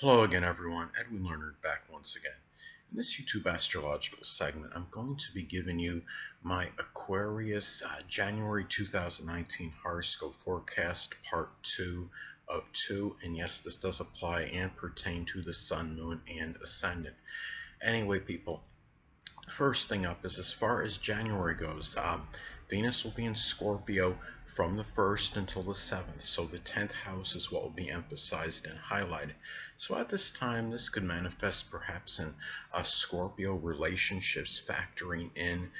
Hello again, everyone. Edwin Leonard back once again. In this YouTube astrological segment, I'm going to be giving you my Aquarius January 2019 horoscope forecast, part 2 of 2. And yes, this does apply and pertain to the Sun, Moon, and Ascendant. Anyway, people, first thing up is as far as January goes, Venus will be in Scorpio from the 1st until the 7th. So the 10th house is what will be emphasized and highlighted. So at this time, this could manifest perhaps in Scorpio relationships, factoring in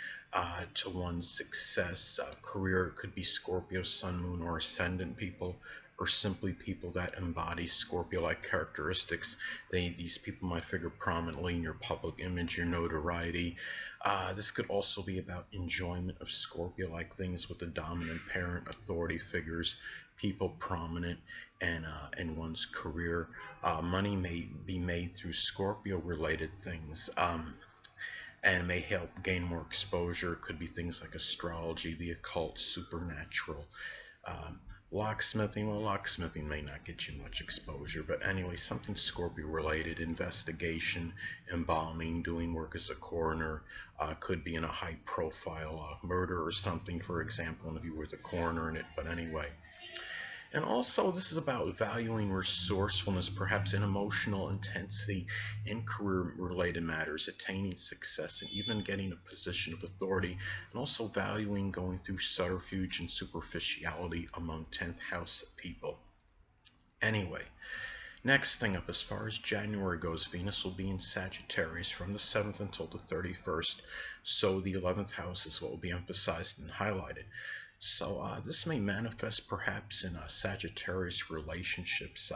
to one's success. Career could be Scorpio, Sun, Moon, or Ascendant people, or simply people that embody Scorpio-like characteristics. These people might figure prominently in your public image, your notoriety. This could also be about enjoyment of Scorpio-like things with the dominant parent, authority figures, people prominent in one's career. Money may be made through Scorpio-related things. And may help gain more exposure. It could be things like astrology, the occult, supernatural. Locksmithing, well, locksmithing may not get you much exposure, but anyway, something Scorpio related, investigation, embalming, doing work as a coroner, could be in a high profile murder or something, for example, and if you were the coroner in it, but anyway. And also, this is about valuing resourcefulness, perhaps in emotional intensity in career-related matters, attaining success, and even getting a position of authority, and also valuing going through subterfuge and superficiality among 10th house people. Anyway, next thing up, as far as January goes, Venus will be in Sagittarius from the 7th until the 31st, so the 11th house is what will be emphasized and highlighted. So this may manifest perhaps in Sagittarius relationships,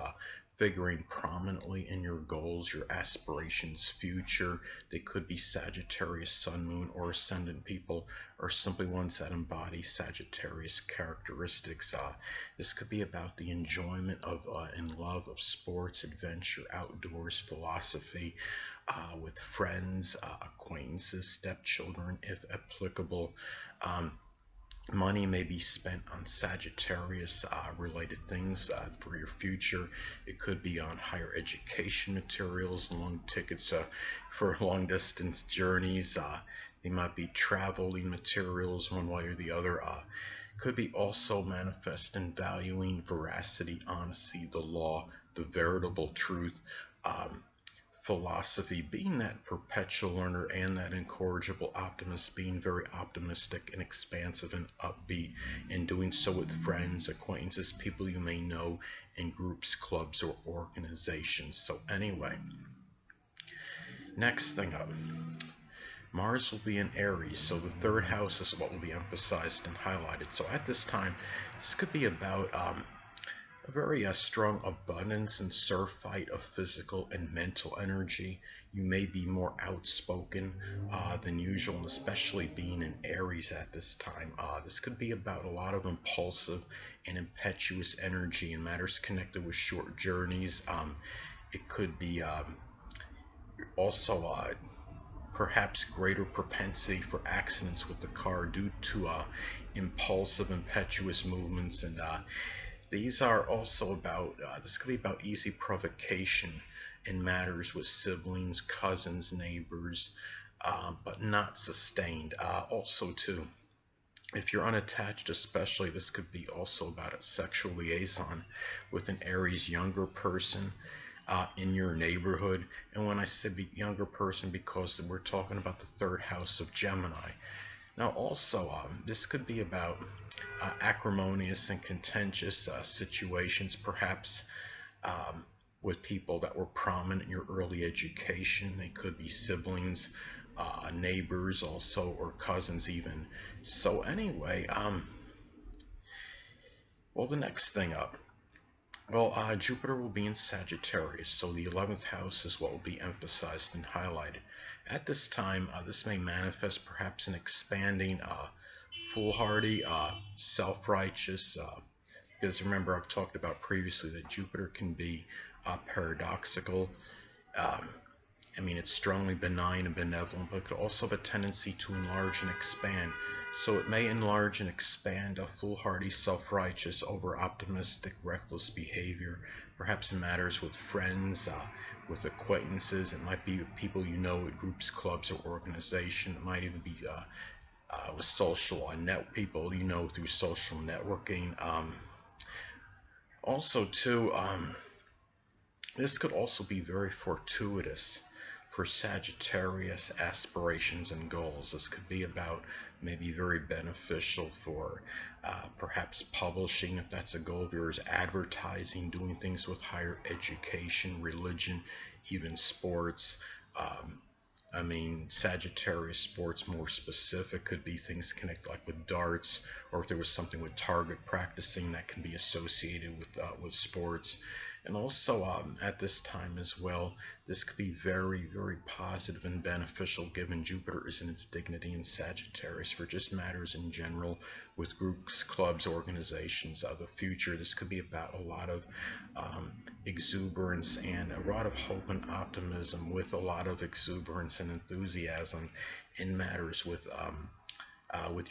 figuring prominently in your goals, your aspirations, future. They could be Sagittarius, Sun, Moon, or Ascendant people, or simply ones that embody Sagittarius characteristics. This could be about the enjoyment of and love of sports, adventure, outdoors, philosophy, with friends, acquaintances, stepchildren, if applicable. Money may be spent on Sagittarius related things for your future. It could be on higher education materials, long tickets for long distance journeys. They might be traveling materials one way or the other. Could be also manifest in valuing veracity, honesty, the law, the veritable truth. Philosophy, being that perpetual learner and that incorrigible optimist, being very optimistic and expansive and upbeat, and doing so with friends, acquaintances, people you may know in groups, clubs, or organizations. So anyway, next thing up, Mars will be in Aries, so the 3rd house is what will be emphasized and highlighted. So at this time, this could be about a very strong abundance and surfeit of physical and mental energy. You may be more outspoken than usual, and especially being in Aries at this time. This could be about a lot of impulsive and impetuous energy in matters connected with short journeys. It could be also perhaps greater propensity for accidents with the car due to impulsive, impetuous movements, and these are also about, this could be about easy provocation in matters with siblings, cousins, neighbors, but not sustained. Also, too, if you're unattached especially, this could be also about a sexual liaison with an Aries younger person in your neighborhood. And when I say younger person, because we're talking about the 3rd house of Gemini. Now also, this could be about acrimonious and contentious situations, perhaps with people that were prominent in your early education. They could be siblings, neighbors also, or cousins even. So anyway, well, the next thing up, well, Jupiter will be in Sagittarius, so the 11th house is what will be emphasized and highlighted. At this time, this may manifest perhaps an expanding, foolhardy, self-righteous, because remember I've talked about previously that Jupiter can be paradoxical. I mean, it's strongly benign and benevolent, but it could also have a tendency to enlarge and expand. So it may enlarge and expand a foolhardy, self-righteous, over-optimistic, reckless behavior, perhaps in matters with friends, with acquaintances. It might be with people you know at groups, clubs, or organization. It might even be with social people you know through social networking. Also, too, this could also be very fortuitous for Sagittarius aspirations and goals. This could be about maybe very beneficial for perhaps publishing, if that's a goal of yours, advertising, doing things with higher education, religion, even sports. Um, I mean, Sagittarius sports more specific could be things connected like with darts, or if there was something with target practicing that can be associated with sports. And also at this time as well, this could be very, very positive and beneficial given Jupiter is in its dignity in Sagittarius for just matters in general with groups, clubs, organizations of the future. This could be about a lot of exuberance and a lot of hope and optimism, with a lot of exuberance and enthusiasm in matters with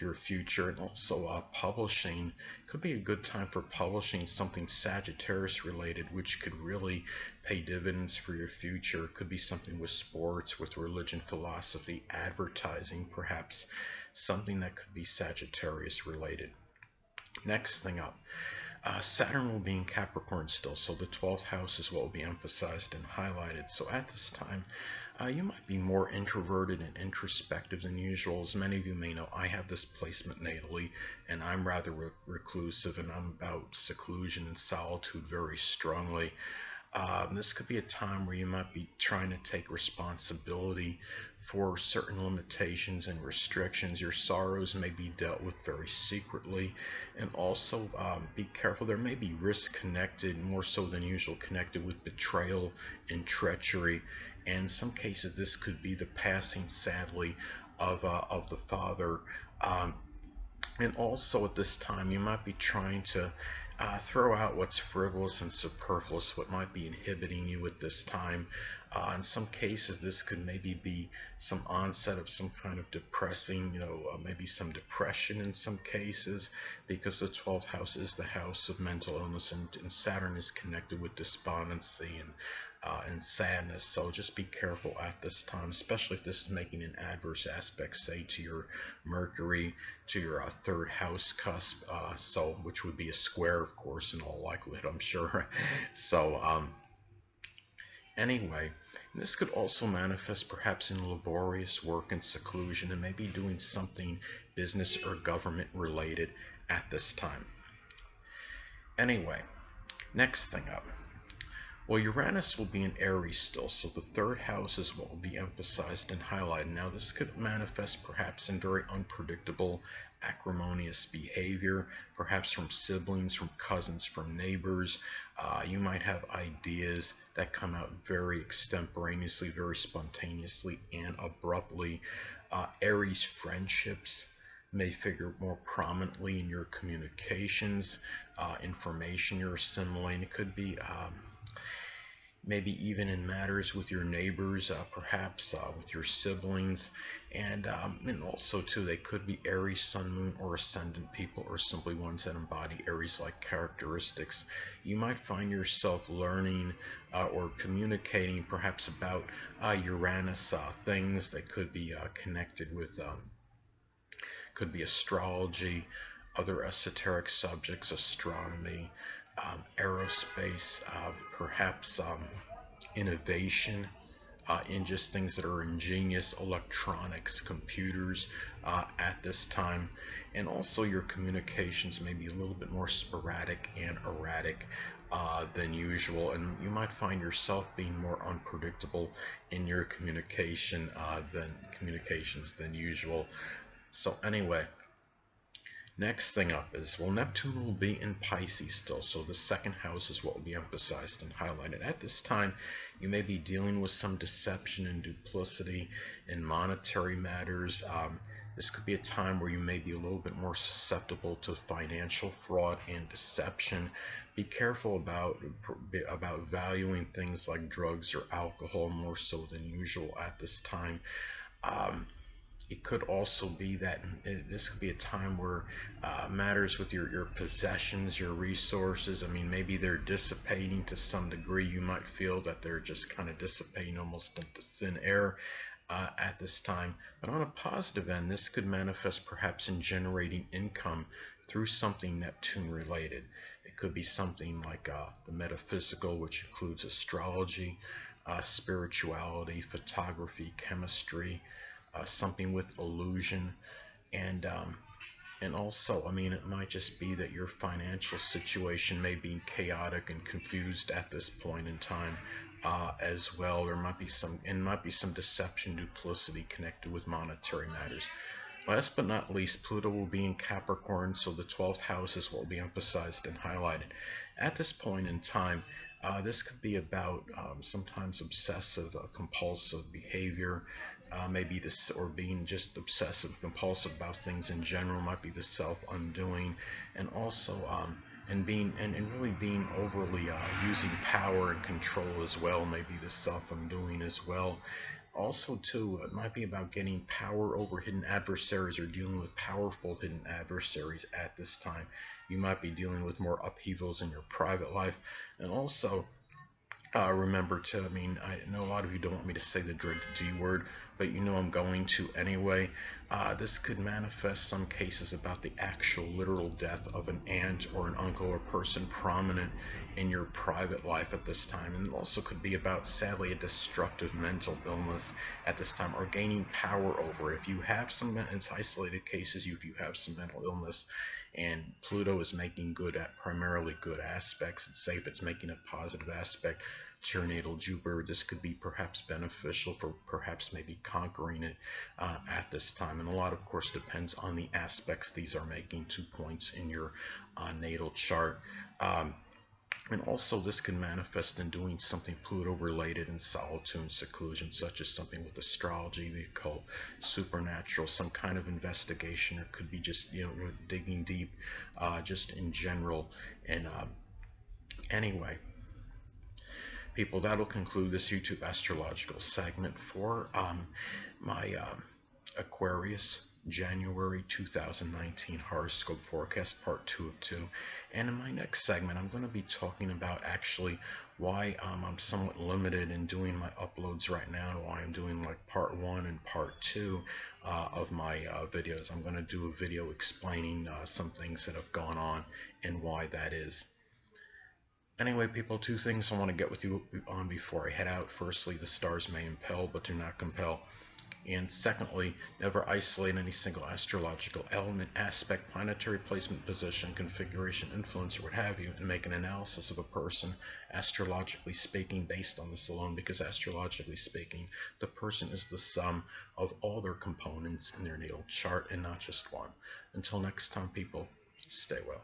your future. And also publishing could be a good time for publishing something Sagittarius related, which could really pay dividends for your future. It could be something with sports, with religion, philosophy, advertising, perhaps something that could be Sagittarius related. Next thing up, Saturn will be in Capricorn still, so the 12th house is what will be emphasized and highlighted. So at this time, you might be more introverted and introspective than usual. As many of you may know, I have this placement natally, and I'm rather reclusive, and I'm about seclusion and solitude very strongly. This could be a time where you might be trying to take responsibility for certain limitations and restrictions. Your sorrows may be dealt with very secretly, and also be careful. There may be risk connected, more so than usual, connected with betrayal and treachery. And in some cases, this could be the passing, sadly, of the father. And also at this time, you might be trying to throw out what's frivolous and superfluous, what might be inhibiting you at this time. In some cases, this could maybe be some onset of some kind of depressing, maybe some depression in some cases, because the 12th house is the house of mental illness, and Saturn is connected with despondency and sadness. So just be careful at this time, especially if this is making an adverse aspect, say, to your Mercury, to your third house cusp, which would be a square, of course, in all likelihood, I'm sure. So anyway, this could also manifest perhaps in laborious work and seclusion, and maybe doing something business or government related at this time. Anyway, next thing up. Well, Uranus will be in Aries still, so the third house is what will be emphasized and highlighted. Now, this could manifest perhaps in very unpredictable, acrimonious behavior, perhaps from siblings, from cousins, from neighbors. You might have ideas that come out very extemporaneously, very spontaneously, and abruptly. Aries friendships may figure more prominently in your communications, information you're assimilating. It could be maybe even in matters with your neighbors, perhaps with your siblings, and also too, they could be Aries, Sun, Moon, or Ascendant people, or simply ones that embody Aries-like characteristics. You might find yourself learning or communicating perhaps about Uranus things that could be connected with, could be astrology, other esoteric subjects, astronomy, aerospace, perhaps innovation in just things that are ingenious, electronics, computers at this time. And also your communications may be a little bit more sporadic and erratic than usual, and you might find yourself being more unpredictable in your communications than usual. So anyway, next thing up is, well, Neptune will be in Pisces still, so the second house is what will be emphasized and highlighted. At this time, you may be dealing with some deception and duplicity in monetary matters. This could be a time where you may be a little bit more susceptible to financial fraud and deception. Be careful about valuing things like drugs or alcohol more so than usual at this time. it could also be that this could be a time where matters with your possessions, your resources, I mean, maybe they're dissipating to some degree. You might feel that they're just kind of dissipating almost into thin air at this time. But on a positive end, this could manifest perhaps in generating income through something Neptune related. It could be something like the metaphysical, which includes astrology, spirituality, photography, chemistry, something with illusion, and also, I mean, it might just be that your financial situation may be chaotic and confused at this point in time as well. There might be some deception, duplicity connected with monetary matters. Last but not least, Pluto will be in Capricorn, so the 12th house is what will be emphasized and highlighted. At this point in time, this could be about sometimes obsessive, compulsive behavior, maybe this, or being just obsessive, compulsive about things in general, might be the self-undoing, and also and really being overly using power and control as well, maybe the self-undoing as well. Also, too, it might be about getting power over hidden adversaries or dealing with powerful hidden adversaries at this time. You might be dealing with more upheavals in your private life. And also, remember to, I mean, I know a lot of you don't want me to say the dreaded D word, but you know I'm going to anyway. This could manifest some cases about the actual literal death of an aunt or an uncle or person prominent in your private life at this time. And it also could be about, sadly, a destructive mental illness at this time, or gaining power over it. If you have some, it's isolated cases, if you have some mental illness, and Pluto is making primarily good aspects, and say if it's making a positive aspect to your natal Jupiter, this could be perhaps beneficial for perhaps maybe conquering it at this time. And a lot, of course, depends on the aspects these are making to points in your natal chart. And also, this can manifest in doing something Pluto related in solitude and seclusion, such as something with astrology, the occult, supernatural, some kind of investigation, or could be just, digging deep, just in general. And anyway, people, that'll conclude this YouTube astrological segment for my Aquarius January 2019 horoscope forecast, part 2 of 2. And in my next segment, I'm going to be talking about actually why I'm somewhat limited in doing my uploads right now, and why I'm doing like part 1 and part 2 of my videos. I'm going to do a video explaining some things that have gone on and why that is. Anyway, people, 2 things I want to get with you on before I head out. Firstly, the stars may impel, but do not compel. And secondly, never isolate any single astrological element, aspect, planetary placement, position, configuration, influence, or what have you, and make an analysis of a person, astrologically speaking, based on this alone, because astrologically speaking, the person is the sum of all their components in their natal chart and not just one. Until next time, people, stay well.